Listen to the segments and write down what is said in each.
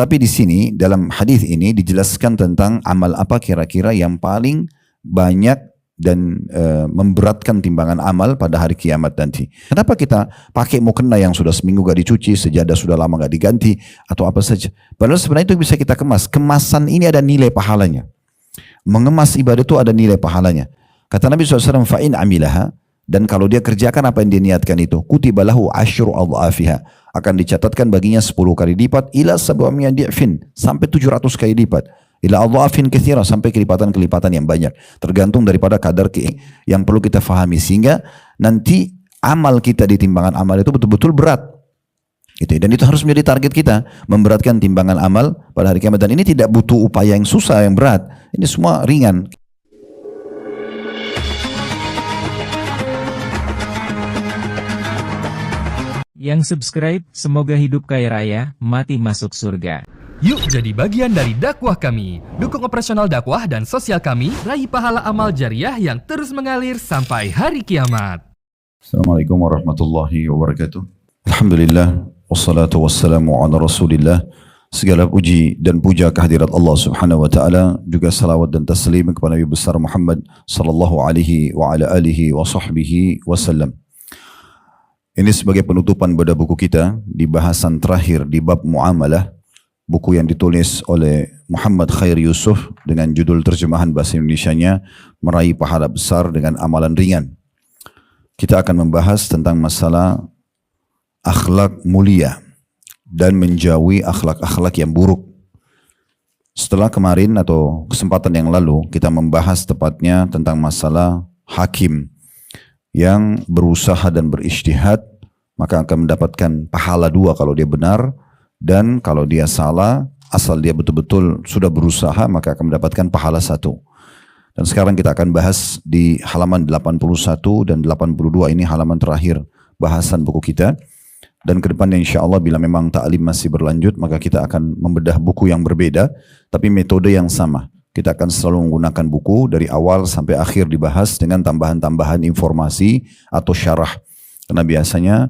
Tetapi di sini dalam hadis ini dijelaskan tentang amal apa kira-kira yang paling banyak dan memberatkan timbangan amal pada hari kiamat nanti. Kenapa kita pakai mukena yang sudah seminggu gak dicuci, sejadah sudah lama gak diganti, atau apa saja. Padahal sebenarnya itu bisa kita kemas. Kemasan ini ada nilai pahalanya. Mengemas ibadah itu ada nilai pahalanya. Kata Nabi SAW, fa'in amilaha, dan kalau dia kerjakan apa yang dia niatkan itu, kutiba lahu asyru adhafiha, akan dicatatkan baginya 10 kali lipat, ila 700 di'fin, sampai 700 kali lipat, ila adhafin katsira, sampai kelipatan-kelipatan yang banyak, tergantung daripada kadar yang perlu kita fahami, sehingga nanti amal kita di timbangan amal itu betul-betul berat. Gitu. Dan itu harus menjadi target kita, memberatkan timbangan amal pada hari kiamat. Dan ini tidak butuh upaya yang susah, yang berat, ini semua ringan. Yang subscribe, semoga hidup kaya raya, mati masuk surga. Yuk jadi bagian dari dakwah kami. Dukung operasional dakwah dan sosial kami, raih pahala amal jariah yang terus mengalir sampai hari kiamat. Assalamualaikum warahmatullahi wabarakatuh. Alhamdulillah, wassalatu wassalamu ala rasulillah. Segala puji dan puja kehadirat Allah subhanahu wa ta'ala, juga salawat dan taslim kepada Nabi besar Muhammad sallallahu alaihi wa ala alihi wa sahbihi wasallam. Ini sebagai penutupan pada buku kita di bahasan terakhir di bab muamalah, buku yang ditulis oleh Muhammad Khair Yusuf dengan judul terjemahan bahasa Indonesianya Meraih Pahala Besar dengan Amalan Ringan. Kita akan membahas tentang masalah akhlak mulia dan menjauhi akhlak-akhlak yang buruk. Setelah kemarin atau kesempatan yang lalu kita membahas tepatnya tentang masalah hakim yang berusaha dan berijtihad, maka akan mendapatkan pahala 2 kalau dia benar, dan kalau dia salah, asal dia betul-betul sudah berusaha, maka akan mendapatkan pahala 1. Dan sekarang kita akan bahas di halaman 81 dan 82, ini halaman terakhir bahasan buku kita. Dan ke depannya insya Allah bila memang ta'lim masih berlanjut, maka kita akan membedah buku yang berbeda, tapi metode yang sama. Kita akan selalu menggunakan buku dari awal sampai akhir dibahas dengan tambahan-tambahan informasi atau syarah. Karena biasanya,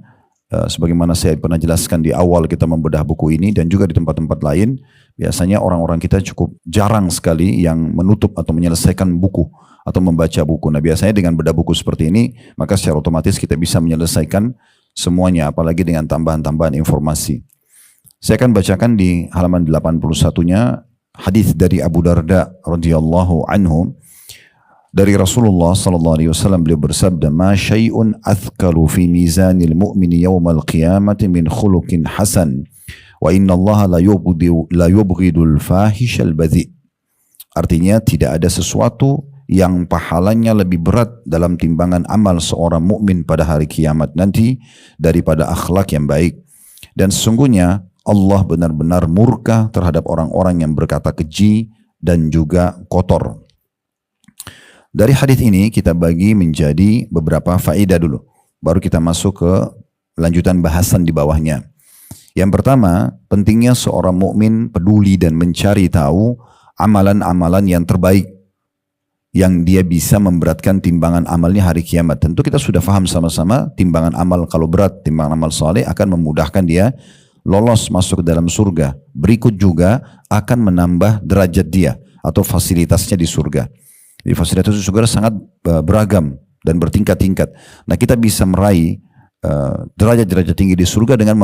sebagaimana saya pernah jelaskan di awal kita membedah buku ini dan juga di tempat-tempat lain, biasanya orang-orang kita cukup jarang sekali yang menutup atau menyelesaikan buku atau membaca buku. Nah biasanya dengan bedah buku seperti ini, maka secara otomatis kita bisa menyelesaikan semuanya, apalagi dengan tambahan-tambahan informasi. Saya akan bacakan di halaman 81-nya, hadis dari Abu Darda radhiyallahu anhu dari Rasulullah sallallahu alaihi wasallam, beliau bersabda, "Ma syai'un athqalu fi mizanil mu'mini yawmal qiyamati min khuluqin hasan wa inna Allah la yubghidul fahishal badhi." Artinya tidak ada sesuatu yang pahalanya lebih berat dalam timbangan amal seorang mukmin pada hari kiamat nanti daripada akhlak yang baik. Dan sesungguhnya Allah benar-benar murka terhadap orang-orang yang berkata keji dan juga kotor. Dari hadis ini kita bagi menjadi beberapa faedah dulu. Baru kita masuk ke lanjutan bahasan di bawahnya. Yang pertama, pentingnya seorang mukmin peduli dan mencari tahu amalan-amalan yang terbaik yang dia bisa memberatkan timbangan amalnya hari kiamat. Tentu kita sudah faham sama-sama timbangan amal kalau berat, timbangan amal saleh akan memudahkan dia lolos masuk ke dalam surga. Berikut juga akan menambah derajat dia atau fasilitasnya di surga. Jadi fasilitas di surga sangat beragam dan bertingkat-tingkat. Nah kita bisa meraih derajat-derajat tinggi di surga dengan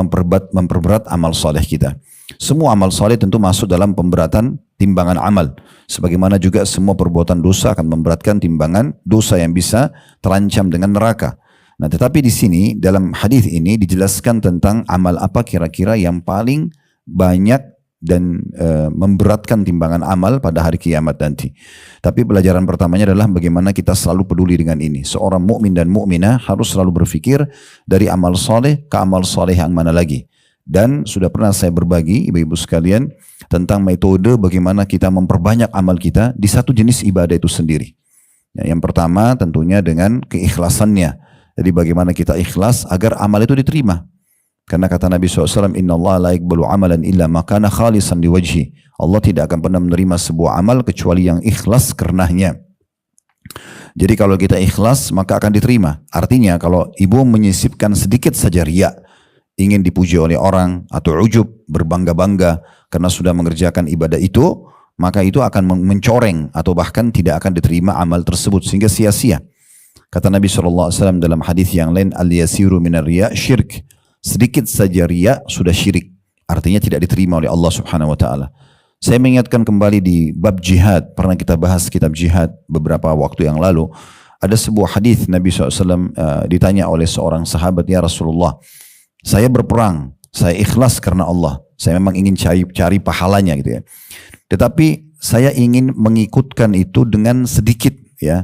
memperberat amal saleh kita. Semua amal saleh tentu masuk dalam pemberatan timbangan amal. Sebagaimana juga semua perbuatan dosa akan memberatkan timbangan dosa yang bisa terancam dengan neraka. Nah, tetapi di sini dalam hadis ini dijelaskan tentang amal apa kira-kira yang paling banyak dan memberatkan timbangan amal pada hari kiamat nanti. Tapi pelajaran pertamanya adalah bagaimana kita selalu peduli dengan ini. Seorang mukmin dan mukminah harus selalu berpikir dari amal soleh ke amal soleh yang mana lagi. Dan sudah pernah saya berbagi ibu-ibu sekalian tentang metode bagaimana kita memperbanyak amal kita di satu jenis ibadah itu sendiri. Yang pertama tentunya dengan keikhlasannya. Jadi bagaimana kita ikhlas agar amal itu diterima. Karena kata Nabi SAW, Inna Allah la yaqbalu amalan illa makana khalisan liwajhi. Allah tidak akan pernah menerima sebuah amal kecuali yang ikhlas karenanya. Jadi kalau kita ikhlas maka akan diterima. Artinya kalau ibu menyisipkan sedikit saja riya, ingin dipuji oleh orang, atau ujub, berbangga-bangga karena sudah mengerjakan ibadah itu, maka itu akan mencoreng atau bahkan tidak akan diterima amal tersebut sehingga sia-sia. Kata Nabi SAW dalam hadis yang lain, al-yasiru minar riya syirk. Sedikit saja riya sudah syirik. Artinya tidak diterima oleh Allah Subhanahu wa taala. Saya mengingatkan kembali di bab jihad, pernah kita bahas kitab jihad beberapa waktu yang lalu. Ada sebuah hadis Nabi SAW ditanya oleh seorang sahabat, ya Rasulullah, saya berperang, saya ikhlas karena Allah. Saya memang ingin cari pahalanya gitu ya. Tetapi saya ingin mengikutkan itu dengan sedikit ya,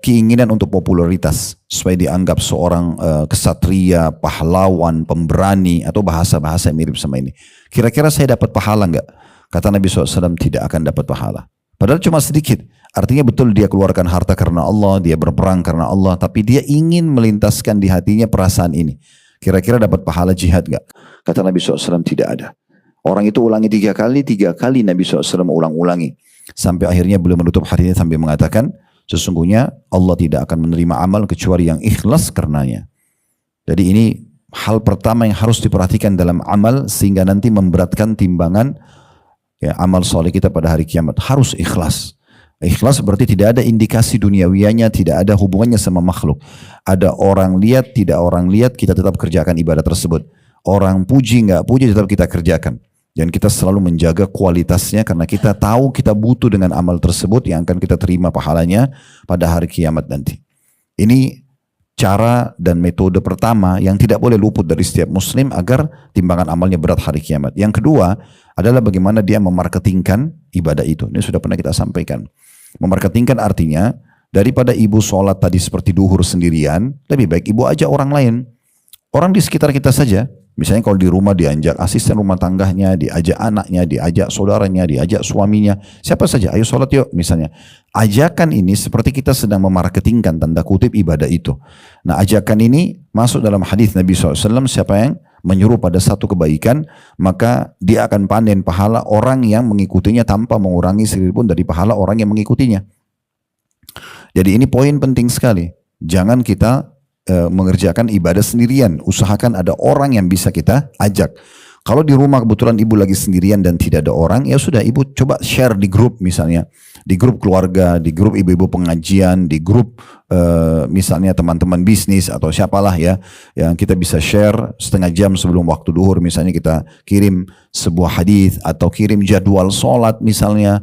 keinginan untuk popularitas supaya dianggap seorang kesatria, pahlawan, pemberani atau bahasa-bahasa yang mirip sama ini. Kira-kira saya dapat pahala enggak? Kata Nabi SAW, tidak akan dapat pahala. Padahal cuma sedikit. Artinya betul dia keluarkan harta karena Allah, dia berperang karena Allah, tapi dia ingin melintaskan di hatinya perasaan ini. Kira-kira dapat pahala jihad enggak? Kata Nabi SAW, tidak ada. Orang itu ulangi 3 kali Nabi SAW ulang-ulangi. Sampai akhirnya beliau menutup hatinya sambil mengatakan, sesungguhnya Allah tidak akan menerima amal kecuali yang ikhlas karenanya. Jadi ini hal pertama yang harus diperhatikan dalam amal sehingga nanti memberatkan timbangan ya, amal soleh kita pada hari kiamat. Harus ikhlas. Ikhlas berarti tidak ada indikasi duniawianya, tidak ada hubungannya sama makhluk. Ada orang lihat, tidak orang lihat, kita tetap kerjakan ibadah tersebut. Orang puji, nggak puji, tetap kita kerjakan. Dan kita selalu menjaga kualitasnya karena kita tahu kita butuh dengan amal tersebut yang akan kita terima pahalanya pada hari kiamat nanti. Ini cara dan metode pertama yang tidak boleh luput dari setiap muslim agar timbangan amalnya berat hari kiamat. Yang kedua adalah bagaimana dia memarketingkan ibadah itu. Ini sudah pernah kita sampaikan. Memarketingkan artinya daripada ibu sholat tadi seperti duhur sendirian, lebih baik ibu ajak orang lain. Orang di sekitar kita saja. Misalnya kalau di rumah diajak asisten rumah tangganya, diajak anaknya, diajak saudaranya, diajak suaminya. Siapa saja, ayo sholat yuk misalnya. Ajakan ini seperti kita sedang memarketingkan tanda kutip ibadah itu. Nah ajakan ini masuk dalam hadis Nabi SAW, siapa yang menyuruh pada satu kebaikan, maka dia akan panen pahala orang yang mengikutinya tanpa mengurangi sedikit pun dari pahala orang yang mengikutinya. Jadi ini poin penting sekali. Jangan kita mengerjakan ibadah sendirian. Usahakan ada orang yang bisa kita ajak. Kalau di rumah kebetulan ibu lagi sendirian dan tidak ada orang, ya sudah ibu coba share di grup misalnya. Di grup keluarga, di grup ibu-ibu pengajian, di grup misalnya teman-teman bisnis atau siapalah ya. Yang kita bisa share setengah jam sebelum waktu duhur. Misalnya kita kirim sebuah hadis atau kirim jadwal sholat misalnya.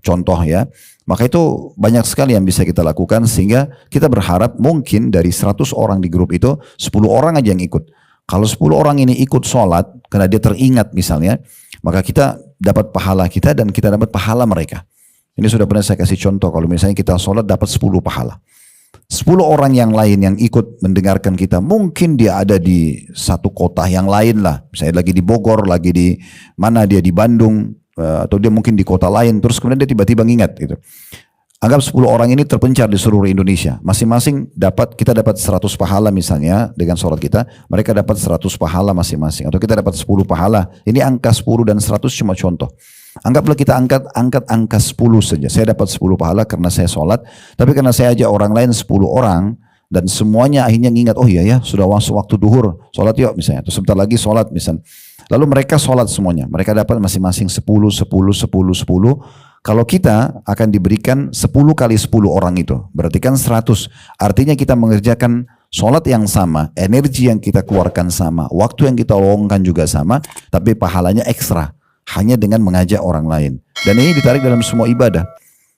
Contoh ya. Maka itu banyak sekali yang bisa kita lakukan sehingga kita berharap mungkin dari 100 orang di grup itu 10 orang aja yang ikut. Kalau 10 orang ini ikut sholat karena dia teringat misalnya, maka kita dapat pahala kita dan kita dapat pahala mereka. Ini sudah pernah saya kasih contoh, kalau misalnya kita sholat dapat 10 pahala. 10 orang yang lain yang ikut mendengarkan kita, mungkin dia ada di satu kota yang lain lah. Misalnya lagi di Bogor, lagi di mana dia di Bandung, atau dia mungkin di kota lain, terus kemudian dia tiba-tiba ngingat gitu. Anggap 10 orang ini terpencar di seluruh Indonesia. Masing-masing kita dapat 100 pahala misalnya dengan sholat kita, mereka dapat 100 pahala masing-masing. Atau kita dapat 10 pahala. Ini angka 10 dan 100 cuma contoh. Anggaplah kita angkat angka 10 saja. Saya dapat 10 pahala karena saya sholat, tapi karena saya ajak orang lain 10 orang, dan semuanya akhirnya ngingat, oh iya ya sudah waktu duhur, sholat yuk misalnya. Terus sebentar lagi sholat misalnya. Lalu mereka sholat semuanya. Mereka dapat masing-masing 10. Kalau kita akan diberikan 10 kali 10 orang itu. Berarti kan 100. Artinya kita mengerjakan sholat yang sama. Energi yang kita keluarkan sama. Waktu yang kita luangkan juga sama. Tapi pahalanya ekstra. Hanya dengan mengajak orang lain. Dan ini ditarik dalam semua ibadah.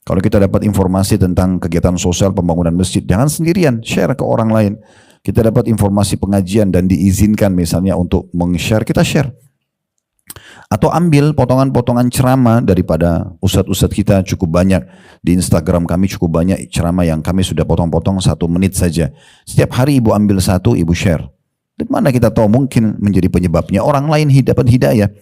Kalau kita dapat informasi tentang kegiatan sosial pembangunan masjid. Jangan sendirian. Share ke orang lain. Kita dapat informasi pengajian dan diizinkan misalnya untuk meng-share. Kita share. Atau ambil potongan-potongan ceramah daripada ustadz-ustadz kita cukup banyak. Di Instagram kami cukup banyak ceramah yang kami sudah potong-potong 1 menit saja. Setiap hari ibu ambil 1, ibu share. Di mana kita tahu mungkin menjadi penyebabnya orang lain dapat hidayah.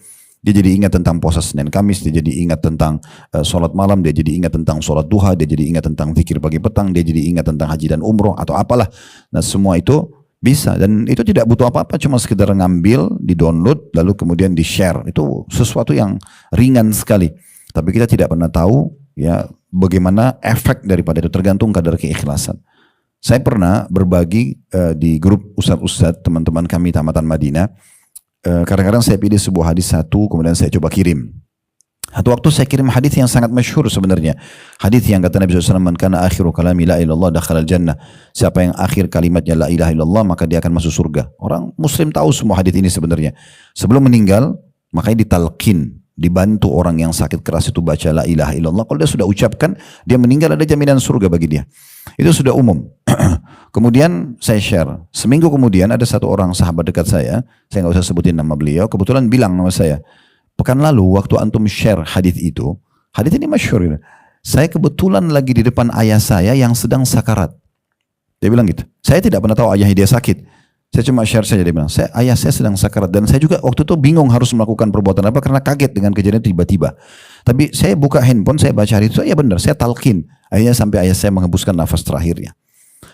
Dia jadi ingat tentang puasa Senin Kamis, dia jadi ingat tentang sholat malam, dia jadi ingat tentang sholat duha, dia jadi ingat tentang zikir pagi petang, dia jadi ingat tentang haji dan umroh atau apalah. Nah semua itu bisa, dan itu tidak butuh apa-apa, cuma sekedar ngambil, di-download, lalu kemudian di-share. Itu sesuatu yang ringan sekali. Tapi kita tidak pernah tahu ya bagaimana efek daripada itu, tergantung kadar keikhlasan. Saya pernah berbagi di grup ustadz-ustadz teman-teman kami Tamatan Madinah. Kadang-kadang saya pilih sebuah hadis satu, kemudian saya coba kirim. Satu waktu saya kirim hadis yang sangat masyhur sebenarnya. Hadis yang kata Nabi SAW, "Man kana akhiru kalami la ilaha illallah dakhala al-jannah." Siapa yang akhir kalimatnya la ilaha illallah, maka dia akan masuk surga. Orang muslim tahu semua hadis ini sebenarnya. Sebelum meninggal, makanya ditalqin, dibantu orang yang sakit keras itu baca la ilaha illallah. Kalau dia sudah ucapkan, dia meninggal ada jaminan surga bagi dia. Itu sudah umum. Kemudian saya share. Seminggu kemudian ada satu orang sahabat dekat saya nggak usah sebutin nama beliau, kebetulan bilang nama saya, "Pekan lalu waktu antum share hadis itu, hadis ini masyhur. Saya kebetulan lagi di depan ayah saya yang sedang sakarat." Dia bilang gitu. Saya tidak pernah tahu ayahnya dia sakit. Saya cuma share saja, dia bilang, ayah saya sedang sakarat. Dan saya juga waktu itu bingung harus melakukan perbuatan apa karena kaget dengan kejadian tiba-tiba. Tapi saya buka handphone, saya baca hadis itu, ya benar, saya talqin. Akhirnya sampai ayah saya menghembuskan nafas terakhirnya.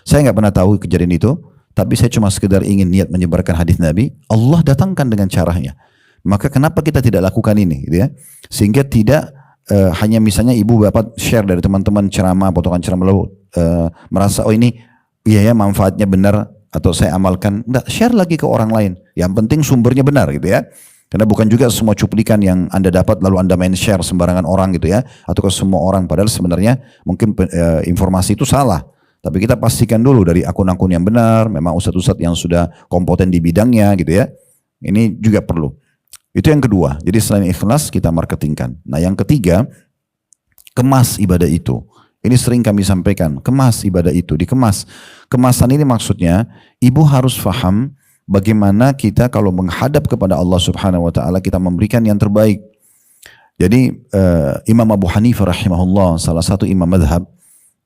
Saya nggak pernah tahu kejadian itu, tapi saya cuma sekedar ingin niat menyebarkan hadis Nabi. Allah datangkan dengan caranya. Maka kenapa kita tidak lakukan ini, gitu ya? Sehingga tidak hanya misalnya ibu bapak share dari teman-teman ceramah, potongan ceramah lalu merasa oh ini iya ya manfaatnya benar atau saya amalkan. Enggak, share lagi ke orang lain. Yang penting sumbernya benar, gitu ya. Karena bukan juga semua cuplikan yang Anda dapat lalu Anda main share sembarangan orang gitu ya. Atau ke semua orang. Padahal sebenarnya mungkin informasi itu salah. Tapi kita pastikan dulu dari akun-akun yang benar. Memang ustadz-ustadz yang sudah kompeten di bidangnya gitu ya. Ini juga perlu. Itu yang kedua. Jadi selain ikhlas kita marketingkan. Nah yang ketiga, kemas ibadah itu. Ini sering kami sampaikan. Kemas ibadah itu. Dikemas. Kemasan ini maksudnya ibu harus faham bagaimana kita kalau menghadap kepada Allah Subhanahu wa taala kita memberikan yang terbaik. Jadi Imam Abu Hanifah rahimahullah, salah satu imam madhab,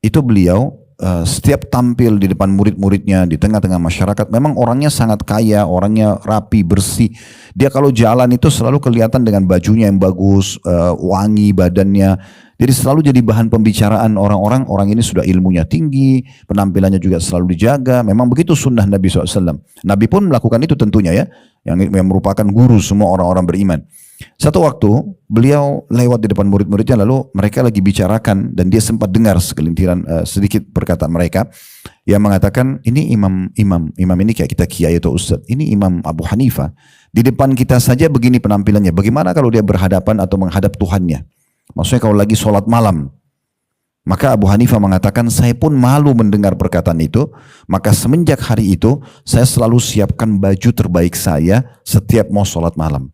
itu beliau setiap tampil di depan murid-muridnya di tengah-tengah masyarakat, memang orangnya sangat kaya, orangnya rapi, bersih. Dia kalau jalan itu selalu kelihatan dengan bajunya yang bagus, wangi badannya. Jadi selalu jadi bahan pembicaraan orang-orang, orang ini sudah ilmunya tinggi, penampilannya juga selalu dijaga. Memang begitu sunnah Nabi SAW. Nabi pun melakukan itu tentunya ya, yang merupakan guru semua orang-orang beriman. Satu waktu beliau lewat di depan murid-muridnya, lalu mereka lagi bicarakan dan dia sempat dengar segelintiran sedikit perkataan mereka yang mengatakan ini imam ini kayak kita kiai atau ustadz, ini Imam Abu Hanifah di depan kita saja begini penampilannya, bagaimana kalau dia berhadapan atau menghadap Tuhannya? Maksudnya kalau lagi sholat malam. Maka Abu Hanifah mengatakan saya pun malu mendengar perkataan itu. Maka semenjak hari itu saya selalu siapkan baju terbaik saya setiap mau sholat malam.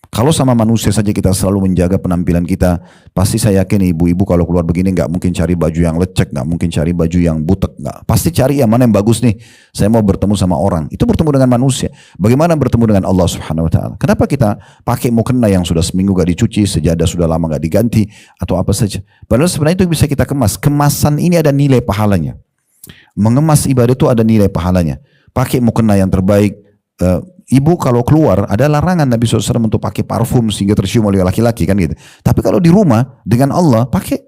Kalau sama manusia saja kita selalu menjaga penampilan kita, pasti saya yakin ibu-ibu kalau keluar begini nggak mungkin cari baju yang lecek, nggak mungkin cari baju yang butek, nggak. Pasti cari yang mana yang bagus nih. Saya mau bertemu sama orang. Itu bertemu dengan manusia. Bagaimana bertemu dengan Allah Subhanahu Wa Taala? Kenapa kita pakai mukena yang sudah seminggu nggak dicuci, sejadah sudah lama nggak diganti, atau apa saja? Padahal sebenarnya itu bisa kita kemas. Kemasan ini ada nilai pahalanya. Mengemas ibadah itu ada nilai pahalanya. Pakai mukena yang terbaik. Ibu kalau keluar ada larangan Nabi SAW untuk pakai parfum sehingga tercium oleh laki-laki kan gitu. Tapi kalau di rumah dengan Allah pakai,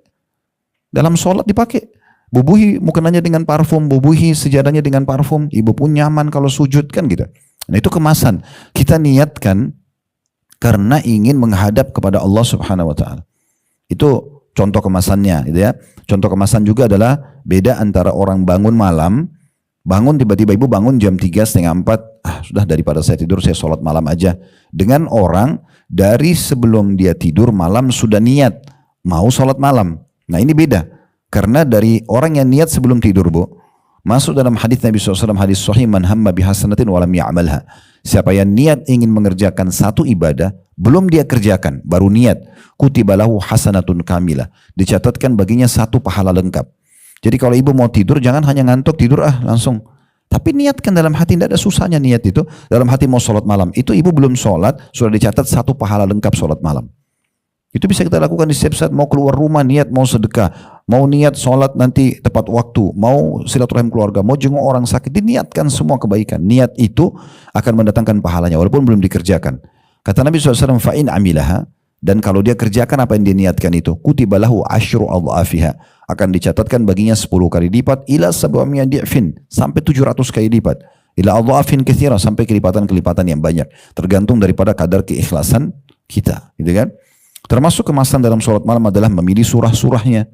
dalam sholat dipakai, bubuhi mukenanya dengan parfum, bubuhi sejadahnya dengan parfum, ibu pun nyaman kalau sujud kan gitu. Nah itu kemasan. Kita niatkan karena ingin menghadap kepada Allah Subhanahu Wa Taala. Itu contoh kemasannya gitu ya. Contoh kemasan juga adalah beda antara orang bangun malam. Bangun tiba-tiba ibu bangun jam 3, setengah 4, sudah daripada saya tidur saya sholat malam aja. Dengan orang dari sebelum dia tidur malam sudah niat mau sholat malam. Nah ini beda. Karena dari orang yang niat sebelum tidur bu, masuk dalam hadis Nabi SAW, hadis sahih, man hamma bihasanatin walam ya'malha. Siapa yang niat ingin mengerjakan satu ibadah, belum dia kerjakan, baru niat. Kutibalahu hasanatun kamilah. Dicatatkan baginya satu pahala lengkap. Jadi kalau ibu mau tidur jangan hanya ngantuk tidur langsung. Tapi niatkan dalam hati, tidak ada susahnya niat itu. Dalam hati mau sholat malam. Itu ibu belum sholat, sudah dicatat satu pahala lengkap sholat malam. Itu bisa kita lakukan di setiap saat. Mau keluar rumah niat mau sedekah. Mau niat sholat nanti tepat waktu. Mau silaturahim keluarga. Mau jenguk orang sakit. Diniatkan semua kebaikan. Niat itu akan mendatangkan pahalanya walaupun belum dikerjakan. Kata Nabi SAW, fa'in amilaha. Dan kalau dia kerjakan apa yang dia niatkan itu, kutibalahu asyru adhafiha, akan dicatatkan baginya 10 kali lipat, ila 700 di'fin, sampai 700 kali lipat, ila adhafin katsira, sampai kelipatan-kelipatan yang banyak, tergantung daripada kadar keikhlasan kita, gitu kan? Termasuk kemasan dalam sholat malam adalah memilih surah-surahnya.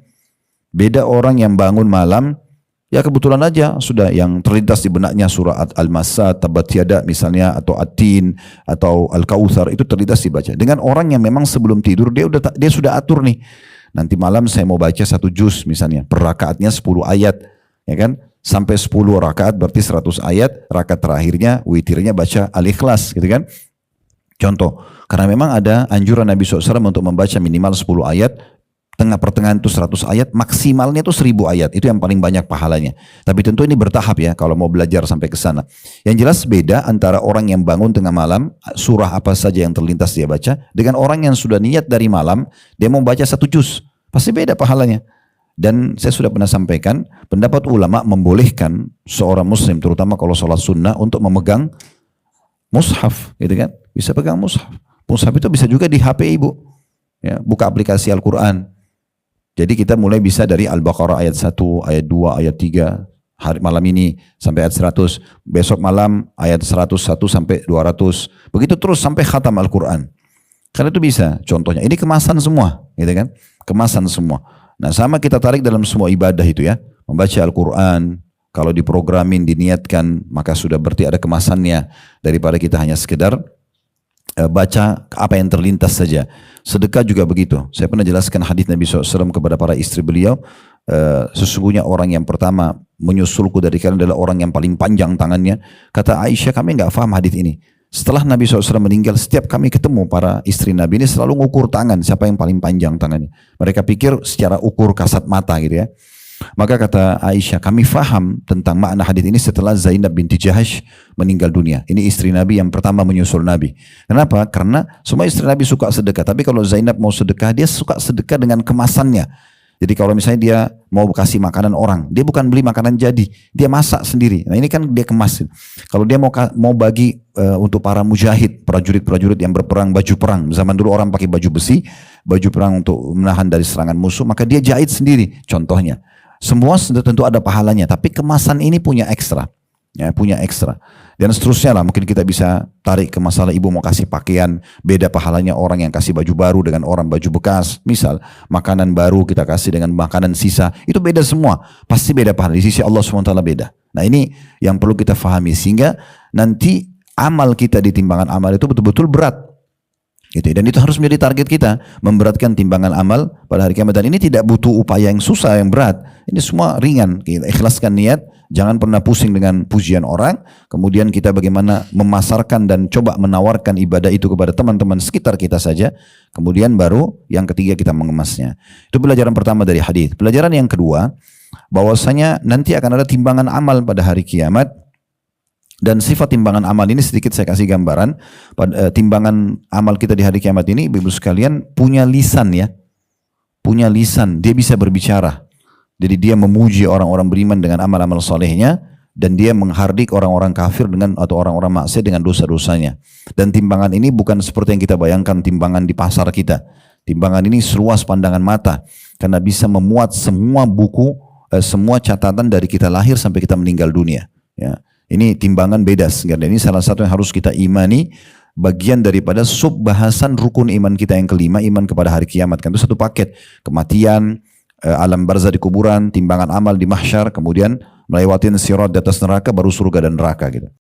Beda orang yang bangun malam Ya kebetulan aja sudah yang terlintas di benaknya surah Al-Masad, Tabat Yada misalnya, atau At-Tin, atau Al-Kautsar, itu terlintas dibaca. Dengan orang yang memang sebelum tidur dia sudah atur nih. Nanti malam saya mau baca 1 juz misalnya, per rakaatnya 10 ayat, ya kan? Sampai 10 rakaat berarti 100 ayat, rakaat terakhirnya witirnya baca Al-Ikhlas gitu kan. Contoh, karena memang ada anjuran Nabi SAW untuk membaca minimal 10 ayat, pertengahan itu 100 ayat, maksimalnya itu 1000 ayat. Itu yang paling banyak pahalanya. Tapi tentu ini bertahap ya kalau mau belajar sampai ke sana. Yang jelas beda antara orang yang bangun tengah malam, surah apa saja yang terlintas dia baca, dengan orang yang sudah niat dari malam, dia mau baca 1 juz. Pasti beda pahalanya. Dan saya sudah pernah sampaikan, pendapat ulama membolehkan seorang muslim, terutama kalau sholat sunnah, untuk memegang mushaf, gitu kan? Bisa pegang mushaf. Mushaf itu bisa juga di HP ibu. Ya, buka aplikasi Al-Quran. Jadi kita mulai bisa dari Al-Baqarah ayat 1, ayat 2, ayat 3, hari malam ini sampai ayat 100, besok malam ayat 101 sampai 200, begitu terus sampai khatam Al-Quran. Karena itu bisa, contohnya. Ini kemasan semua, gitu kan? Kemasan semua. Nah sama kita tarik dalam semua ibadah itu ya. Membaca Al-Quran, kalau diprogramin, diniatkan, maka sudah berarti ada kemasannya, daripada kita hanya sekedar baca apa yang terlintas saja. Sedekah juga begitu. Saya pernah jelaskan hadis Nabi SAW kepada para istri beliau. Sesungguhnya orang yang pertama menyusulku dari kalian adalah orang yang paling panjang tangannya. Kata Aisyah, kami nggak paham hadis ini. Setelah Nabi SAW meninggal, setiap kami ketemu para istri Nabi ini selalu ngukur tangan, siapa yang paling panjang tangannya. Mereka pikir secara ukur kasat mata gitu ya. Maka kata Aisyah, kami faham tentang makna hadis ini setelah Zainab binti Jahash meninggal dunia. Ini istri Nabi yang pertama menyusul Nabi. Kenapa? Karena semua istri Nabi suka sedekah. Tapi kalau Zainab mau sedekah, dia suka sedekah dengan kemasannya. Jadi kalau misalnya dia mau kasih makanan orang, dia bukan beli makanan jadi, dia masak sendiri. Nah ini kan dia kemas. Kalau dia mau bagi untuk para mujahid, prajurit-prajurit yang berperang, baju perang. Zaman dulu orang pakai baju besi, baju perang untuk menahan dari serangan musuh, maka dia jahit sendiri. Contohnya. Semua tentu ada pahalanya, tapi kemasan ini punya ekstra, ya, punya ekstra. Dan seterusnya lah, mungkin kita bisa tarik ke masalah ibu mau kasih pakaian, beda pahalanya orang yang kasih baju baru dengan orang baju bekas. Misal, makanan baru kita kasih dengan makanan sisa, itu beda semua. Pasti beda pahala, di sisi Allah SWT beda. Nah ini yang perlu kita fahami, sehingga nanti amal kita di timbangan amal itu betul-betul berat. Gitu. Dan itu harus menjadi target kita, memberatkan timbangan amal pada hari kiamat. Dan ini tidak butuh upaya yang susah, yang berat. Ini semua ringan. Kita ikhlaskan niat, jangan pernah pusing dengan pujian orang. Kemudian kita bagaimana memasarkan dan coba menawarkan ibadah itu kepada teman-teman sekitar kita saja. Kemudian baru yang ketiga kita mengemasnya. Itu pelajaran pertama dari hadis. Pelajaran yang kedua, bahwasanya nanti akan ada timbangan amal pada hari kiamat. Dan sifat timbangan amal ini sedikit saya kasih gambaran. Timbangan amal kita di hari kiamat ini, ibu sekalian, punya lisan ya. Punya lisan, dia bisa berbicara. Jadi dia memuji orang-orang beriman dengan amal-amal solehnya. Dan dia menghardik orang-orang kafir dengan atau orang-orang maksiat dengan dosa-dosanya. Dan timbangan ini bukan seperti yang kita bayangkan timbangan di pasar kita. Timbangan ini seluas pandangan mata. Karena bisa memuat semua buku, semua catatan dari kita lahir sampai kita meninggal dunia. Ya. Ini timbangan beda, dan ini salah satu yang harus kita imani, bagian daripada sub bahasan rukun iman kita yang kelima, iman kepada hari kiamat. Kan itu satu paket, kematian, alam barzah di kuburan, timbangan amal di mahsyar, kemudian melewati sirat di atas neraka, baru surga dan neraka gitu.